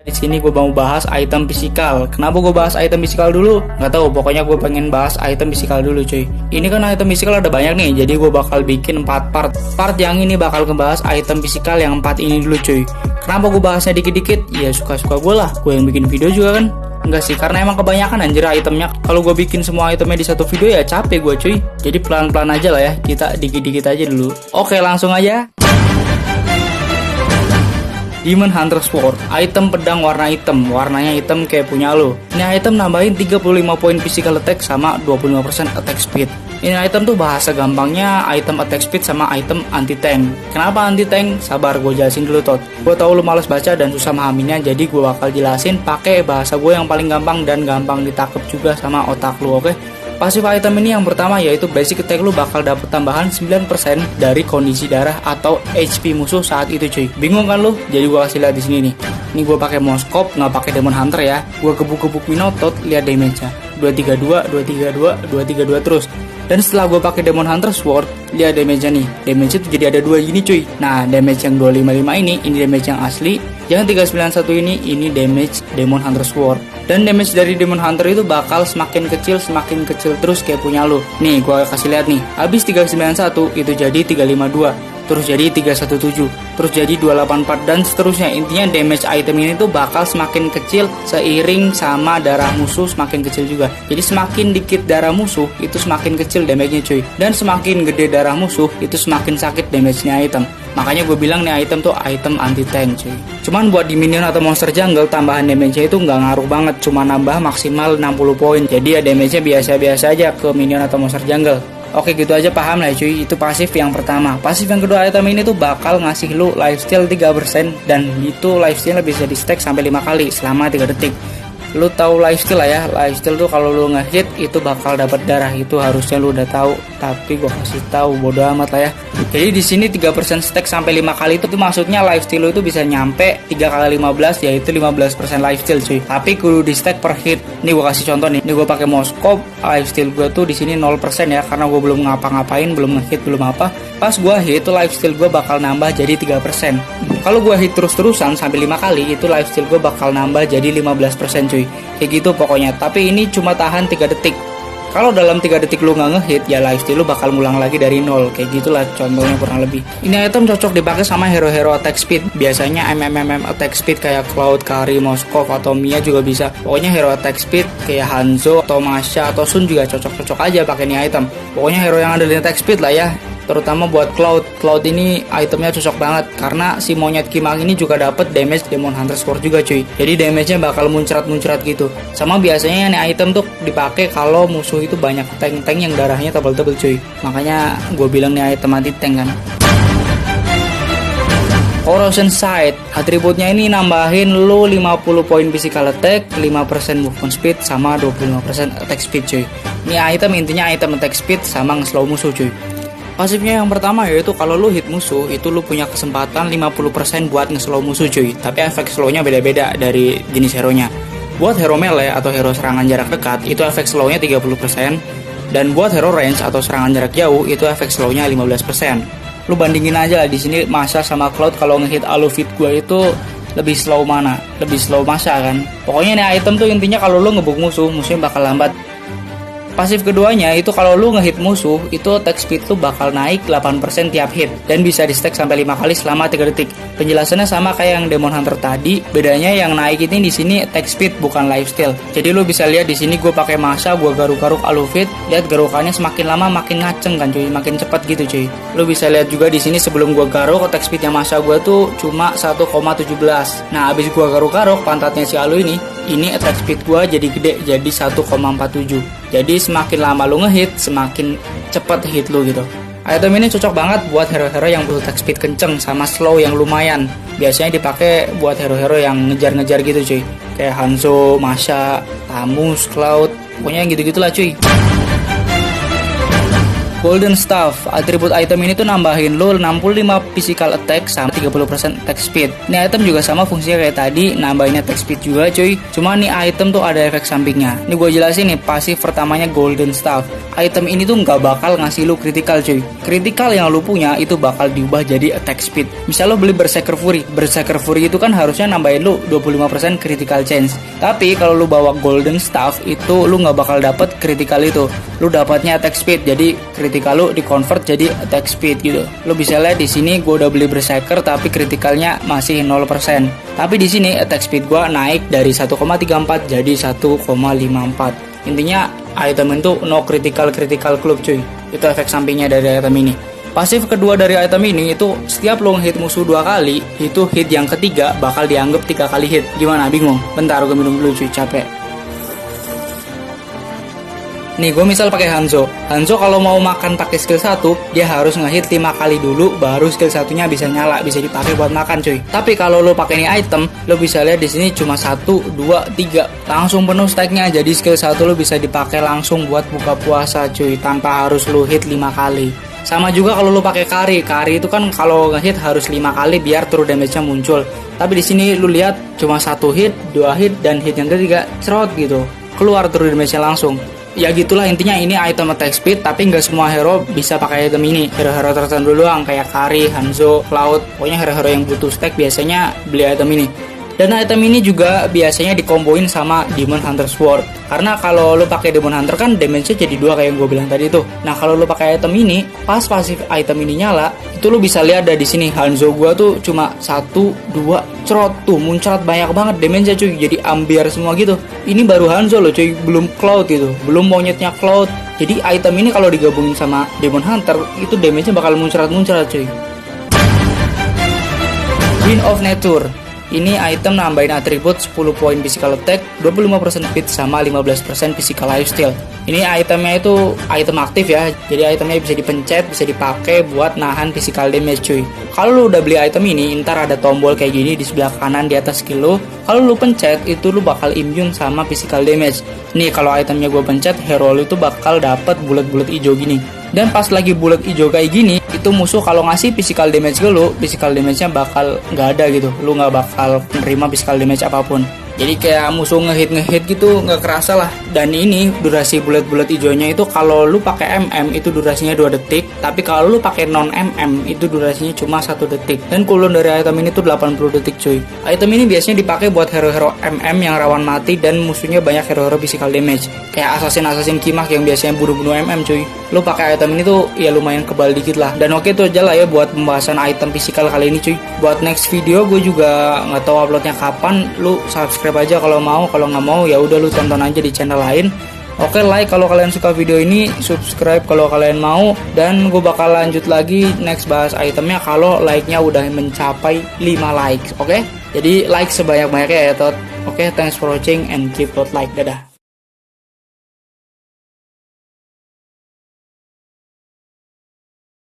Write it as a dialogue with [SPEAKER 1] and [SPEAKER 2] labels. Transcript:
[SPEAKER 1] Di sini gue mau bahas item fisikal. Kenapa gue bahas item fisikal dulu? Nggak tahu, pokoknya gue pengen bahas item fisikal dulu cuy. Ini kan item fisikal ada banyak nih, jadi gue bakal bikin 4 part. Part yang ini bakal ngebahas item fisikal yang 4 ini dulu cuy. Kenapa gue bahasnya dikit-dikit? Ya suka-suka gue lah, gue yang bikin video juga kan. Enggak sih, karena emang kebanyakan anjir itemnya. Kalau gue bikin semua itemnya di satu video ya capek gue cuy. Jadi pelan-pelan aja lah ya, kita dikit-dikit aja dulu. Oke, langsung aja. Demon Hunter Sword, item pedang warna hitam, warnanya hitam kayak punya lo. Ini item nambahin 35 poin physical attack sama 25% attack speed. Ini item tuh bahasa gampangnya item attack speed sama item anti tank. Kenapa anti tank? Sabar, gue jelasin dulu tot. Gue tau lu males baca dan susah memahaminya, jadi gue bakal jelasin pakai bahasa gue yang paling gampang dan gampang ditakep juga sama otak lu, oke? Pasif item ini yang pertama yaitu basic attack lu bakal dapet tambahan 9% dari kondisi darah atau HP musuh saat itu cuy. Bingung kan lu? Jadi gua kasih lihat di sini nih. Ini gua pakai mouse scope, nggak pakai Demon Hunter ya. Gua gebuk-gebuk Minotaur, lihat damage-nya. 232, 232, 232 terus. Dan setelah gue pakai Demon Hunter Sword, lihat damage-nya nih. Damage itu jadi ada 2 gini cuy. Nah, damage yang 255 ini damage yang asli. Yang 391 ini damage Demon Hunter Sword. Dan damage dari Demon Hunter itu bakal semakin kecil terus kayak punya lo. Nih, gue kasih lihat nih. Habis 391 itu jadi 352. Terus jadi 317, terus jadi 284 dan seterusnya. Intinya damage item ini tuh bakal semakin kecil seiring sama darah musuh semakin kecil juga. Jadi semakin dikit darah musuh itu semakin kecil damage-nya cuy. Dan semakin gede darah musuh itu semakin sakit damage-nya item. Makanya gue bilang nih item tuh item anti tank cuy. Cuman buat di minion atau monster jungle tambahan damage-nya itu nggak ngaruh banget, cuma nambah maksimal 60 poin. Jadi ya damage-nya biasa-biasa aja ke minion atau monster jungle. Oke, gitu aja paham lah cuy, itu pasif yang pertama. Pasif yang kedua item ini tuh bakal ngasih lu lifesteal 3% dan itu lifesteal bisa di stack sampai 5 kali selama 3 detik. Lu tahu lifesteal lah ya, lifesteal tuh kalau lu ngehit itu bakal dapat darah, itu harusnya lu udah tahu, tapi gua kasih tahu bodo amat lah ya. Jadi di sini 3% stack sampai 5 kali itu maksudnya lifesteal lu itu bisa nyampe 3 kali 15 yaitu 15% lifesteal cuy. Tapi kudu di stack per hit. Nih gua kasih contoh nih. Nih gua pakai mouse scope, lifesteal gua tuh di sini 0% ya karena gua belum ngapa-ngapain, belum ngehit, belum apa. Pas gua hit itu lifesteal gua bakal nambah jadi 3%. Kalau gua hit terus-terusan sampai 5 kali itu lifesteal gua bakal nambah jadi 15% cuy. Kayak gitu pokoknya. Tapi ini cuma tahan 3 detik. Kalau dalam 3 detik lu nggak ngehit, ya lifesteal lu bakal ngulang lagi dari 0. Kayak gitulah contohnya kurang lebih. Ini item cocok dipakai sama hero-hero attack speed. Biasanya MMM attack speed kayak Cloud, Kari, Moskov, atau Mia juga bisa. Pokoknya hero attack speed kayak Hanzo, atau Masha, atau Sun juga cocok-cocok aja pakai ini item. Pokoknya hero yang ada di attack speed lah ya. Terutama buat Cloud ini itemnya cocok banget karena si monyet Kimang ini juga dapat damage Demon Hunter Sword juga cuy. Jadi damage-nya bakal muncrat-muncrat gitu. Sama biasanya ini item tuh dipakai kalau musuh itu banyak tank-tank yang darahnya tebal-tebal cuy. Makanya gue bilang nih item anti tank kan. Corrosion Sight, atributnya ini nambahin lu 50 poin physical attack, 5% movement speed sama 25% attack speed cuy. Ini item intinya item attack speed sama nge-slow musuh cuy. Pasifnya yang pertama yaitu kalau lu hit musuh itu lu punya kesempatan 50% buat nge-slow musuh cuy. Tapi efek slownya beda-beda dari jenis hero-nya. Buat hero melee atau hero serangan jarak dekat itu efek slownya 30%. Dan buat hero range atau serangan jarak jauh itu efek slownya 15%. Lu bandingin aja lah di sini Masha sama Cloud, kalau ngehit Alufit gua itu lebih slow mana? Lebih slow Masha kan. Pokoknya nih item tuh intinya kalau lu ngebuk musuhnya bakal lambat. Pasif keduanya itu kalau lu ngehit musuh itu attack speed lu bakal naik 8% tiap hit dan bisa di stack sampai 5 kali selama 3 detik. Penjelasannya sama kayak yang Demon Hunter tadi, bedanya yang naik ini di sini attack speed bukan lifesteal. Jadi lu bisa lihat di sini gue pakai Masha, gue garuk-garuk Alufit, lihat garukannya semakin lama makin ngaceng kan cuy, makin cepat gitu cuy. Lu bisa lihat juga di sini sebelum gue garuk attack speednya Masha gue tuh cuma 1,17. Nah, abis gue garuk-garuk pantatnya si Alu ini attack speed gue jadi gede jadi 1,47. Jadi semakin lama lu ngehit, semakin cepat hit lu gitu. Item ini cocok banget buat hero-hero yang butuh attack speed kenceng sama slow yang lumayan. Biasanya dipakai buat hero-hero yang ngejar-ngejar gitu cuy. Kayak Hanzo, Masha, Tamus, Cloud, pokoknya gitu-gitulah cuy. Golden Staff, atribut item ini tuh nambahin lo 65 physical attack sama 30% attack speed. Ini item juga sama fungsinya kayak tadi, nambahin attack speed juga cuy. Cuma nih item tuh ada efek sampingnya. Ini gue jelasin nih, pasif pertamanya Golden Staff. Item ini tuh nggak bakal ngasih lu critical cuy. Critical yang lu punya itu bakal diubah jadi attack speed. Misal lo beli Berserker Fury. Berserker Fury itu kan harusnya nambahin lu 25% critical chance. Tapi kalau lu bawa Golden Staff itu lu nggak bakal dapet critical itu. Lu dapatnya attack speed, jadi critical lu di convert jadi attack speed gitu. Lu bisa lihat di sini gue udah beli Berserker tapi critical-nya masih 0%. Tapi di sini attack speed gue naik dari 1,34 jadi 1,54. Intinya item itu no critical club cuy. Itu efek sampingnya dari item ini. Pasif kedua dari item ini itu setiap lo hit musuh 2 kali, itu hit yang ketiga bakal dianggap 3 kali hit. Gimana, bingung? Bentar gue minum dulu cuy, capek. Nih gue misal pakai Hanzo. Hanzo kalau mau makan pakai skill 1, dia harus ngehit 5 kali dulu baru skill satunya bisa nyala, bisa dipakai buat makan cuy. Tapi kalau lo pakai ini item, lo bisa lihat di sini cuma 1, 2, 3 langsung penuh stacknya. Jadi skill 1 lo bisa dipakai langsung buat buka puasa cuy, tanpa harus lo hit 5 kali. Sama juga kalau lo pakai Kari itu kan kalau ngehit harus 5 kali biar true damage-nya muncul. Tapi di sini lo lihat cuma 1 hit, 2 hit dan hit yang ketiga cerot gitu. Keluar true damage-nya langsung. Ya gitulah intinya, ini item attack speed tapi nggak semua hero bisa pakai item ini. Hero-hero tertentu doang kayak Kari, Hanzo, Cloud. Pokoknya hero-hero yang butuh stack biasanya beli item ini. Dan item ini juga biasanya dikomboin sama Demon Hunter Sword. Karena kalau lo pakai Demon Hunter kan damage-nya jadi 2 kayak yang gue bilang tadi tuh. Nah kalau lo pakai item ini, pas pasif item ini nyala, itu lo bisa lihat ada di sini Hanzo gua tuh cuma 1, 2 cerot tuh, muncrat banyak banget damage-nya cuy. Jadi ambiar semua gitu. Ini baru Hanzo loh cuy, belum Cloud gitu, belum monyetnya Cloud. Jadi item ini kalau digabungin sama Demon Hunter, itu damage-nya bakal muncrat-muncrat cuy. Wind of Nature. Ini item nambahin atribut 10 poin physical attack, 25% speed sama 15% physical lifesteal. Ini itemnya itu item aktif ya. Jadi itemnya bisa dipencet, bisa dipakai buat nahan physical damage cuy. Kalau lu udah beli item ini, ntar ada tombol kayak gini di sebelah kanan di atas skill lu. Kalau lu pencet, itu lu bakal immune sama physical damage. Nih kalau itemnya gue pencet, hero lu itu bakal dapat bulat-bulat hijau gini. Dan pas lagi bulat hijau kayak gini, itu musuh kalau ngasih physical damage ke lu, physical damage-nya bakal nggak ada gitu. Lu nggak bakal menerima physical damage apapun. Jadi kayak musuh ngehit gitu nggak kerasa lah. Dan ini durasi bulat-bulat hijaunya itu kalau lu pakai MM itu durasinya 2 detik, tapi kalau lu pakai non MM itu durasinya cuma 1 detik. Dan cooldown dari item ini tuh 80 detik cuy. Item ini biasanya dipakai buat hero-hero MM yang rawan mati dan musuhnya banyak hero-hero physical damage. Kayak assassin Kimak yang biasanya bunuh-bunuh MM cuy. Lu pakai item ini tuh ya lumayan kebal dikit lah. Dan oke itu aja lah ya buat pembahasan item physical kali ini cuy. Buat next video gue juga nggak tahu uploadnya kapan. Lu subscribe aja kalau mau, kalau nggak mau ya udah lu tonton aja di channel lain. Oke, like kalau kalian suka video ini, subscribe kalau kalian mau, dan gue bakal lanjut lagi next bahas itemnya kalau like-nya udah mencapai 5 likes. Oke, jadi like sebanyak-banyaknya ya tot. Oke, thanks for watching and keep like. Dadah.